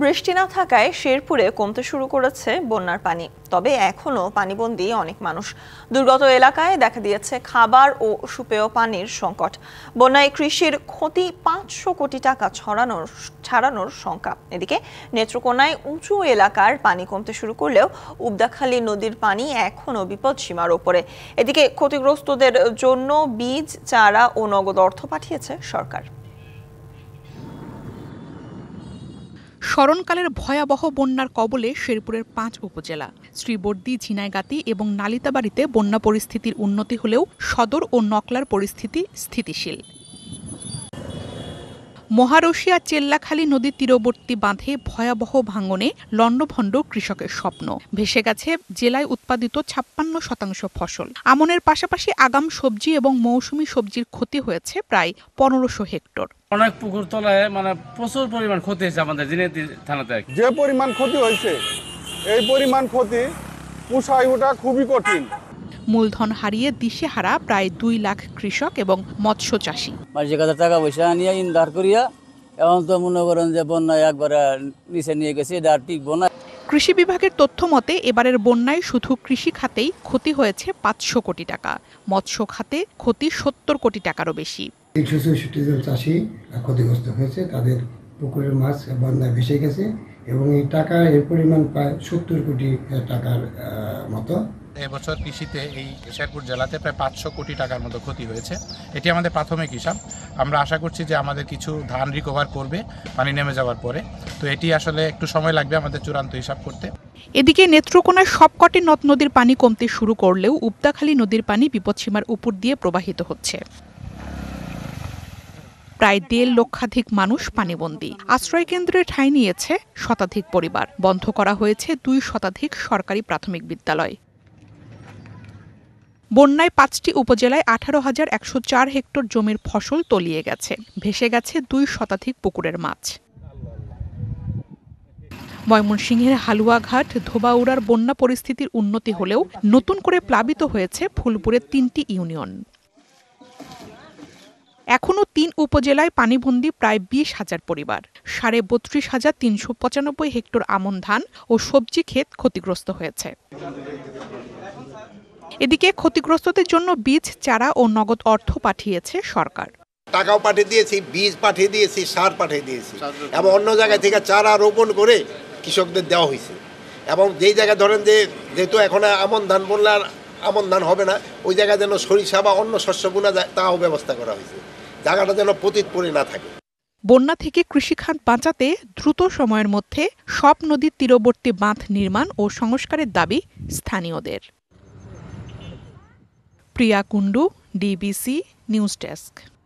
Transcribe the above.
বৃষ্টি না থাকায় শেরপুরে কমতে শুরু করেছে বন্যার পানি। তবে এখনো পানিবন্দী অনেক মানুষ। দুর্গত এলাকায় দেখা দিয়েছে খাবার ও সুপেয় পানির সংকট। বন্যায় কৃষির ক্ষতি 500 কোটি টাকা ছাড়ানোর শঙ্কা। এদিকে নেত্রকোনায় উঁচু এলাকার পানি কমতে শুরু করলেও উবদাখালী নদীর পানি এখনো বিপদসীমার ওপরে। এদিকে ক্ষতিগ্রস্তদের জন্য বীজ, চারা ও নগদ অর্থ পাঠিয়েছে সরকার। স্মরণকালের ভয়াবহ বন্যার কবলে শেরপুরের 5 উপজেলা। শ্রীবর্দী, ঝিনাইগাতি এবং নালিতাবাড়িতে বন্যা পরিস্থিতির উন্নতি হলেও সদর ও নকলার পরিস্থিতি স্থিতিশীল। মহারশিয়া চেল্লাখালী নদীর তীরবর্তী বাঁধে ভয়াবহ ভাঙনে লণ্ডভণ্ড কৃষকের স্বপ্ন। ভেসে গেছে জেলায় উৎপাদিত 56% ফসল। আমনের পাশাপাশি আগাম সবজি এবং মৌসুমী সবজির ক্ষতি হয়েছে প্রায় 1500 হেক্টর। অনেক পুকুর তলায় প্রচুর পরিমাণ ক্ষতি হয়েছে আমাদের ঝিনাইদহ থানাতে। যে পরিমাণ ক্ষতি হয়েছে, এই পরিমাণ ক্ষতি পুষায় ওঠা খুবই কঠিন। মূলধন হারিয়ে দিশেহারা প্রায় 2 লাখ কৃষক এবং মৎস্য চাষী। টাকা পয়সা নিয়ে ইনধার করিয়া এখন তো মনে করেন যে বন্যায় একবারে নিচে নিয়ে গেছে, এটা আর টিকবো না। কৃষি বিভাগের তথ্য মতে এবারের বন্যায় শুধু কৃষি খাতেই ক্ষতি হয়েছে 500 কোটি টাকা। মৎস্য খাতে ক্ষতি 70 কোটি টাকারও বেশি। 164 জন চাষি ক্ষতিগ্রস্ত হয়েছে, তাদের পুকুরের মাছ বন্যায় ভেসে গেছে এবং এর পরিমাণ প্রায় 70 কোটি টাকার মতো। এবছর কৃষিতে এই শেরপুর জেলাতে প্রায় 500 কোটি টাকার মতো ক্ষতি হয়েছে। এটি আমাদের প্রাথমিক হিসাব। আমরা আশা করছি যে আমাদের কিছু ধান রিকভার করবে পানি নেমে যাওয়ার পরে। তো এটি আসলে একটু সময় লাগবে আমাদের চূড়ান্ত হিসাব করতে। এদিকে নেত্রকোনার সবকটি নদ নদীর পানি কমতে শুরু করলেও উবদাখালী নদীর পানি বিপদসীমার উপর দিয়ে প্রবাহিত হচ্ছে। প্রায় 1.5 লক্ষাধিক মানুষ পানিবন্দী। আশ্রয় কেন্দ্রে ঠাঁই নিয়েছে শতাধিক পরিবার। বন্ধ করা হয়েছে 2 শতাধিক সরকারি প্রাথমিক বিদ্যালয়। বন্যায় 5টি উপজেলায় 18,104 হেক্টর জমির ফসল তলিয়ে গেছে। ভেসে গেছে 2 শতাধিক পুকুরের মাছ। ময়মনসিংহের হালুয়াঘাট, ধোবাউড়ার বন্যা পরিস্থিতির উন্নতি হলেও নতুন করে প্লাবিত হয়েছে ফুলপুরের 3টি ইউনিয়ন। এখনও 3 উপজেলায় পানিবন্দী প্রায় 20,000 পরিবার। 32,395 হেক্টর আমন ধান ও সবজি ক্ষেত ক্ষতিগ্রস্ত হয়েছে। এদিকে ক্ষতিগ্রস্তদের জন্য বীজ, চারা ও নগদ অর্থ পাঠিয়েছে সরকার। টাকাও পাঠিয়ে দিয়েছি, বীজ পাঠিয়ে দিয়েছি, সার পাঠিয়ে দিয়েছি এবং অন্য জায়গা থেকে চারা রোপণ করে কৃষকদের দেওয়া হয়েছে। এবং যেই জায়গায় ধরেন যেহেতু এখন আমন ধান বললে আর আমন ধান হবে না, ওই জায়গায় যেন সরিষা বা অন্য শস্য বোনা যায় তাও ব্যবস্থা করা হয়েছে, জায়গাটা যেন পতিত পড়ে না থাকে। বন্যা থেকে কৃষিখাত বাঁচাতে দ্রুত সময়ের মধ্যে সব নদীর তীরবর্তী বাঁধ নির্মাণ ও সংস্কারের দাবি স্থানীয়দের। প্রিয়া কুণ্ডু, ডিবিসি নিউজ ডেস্ক।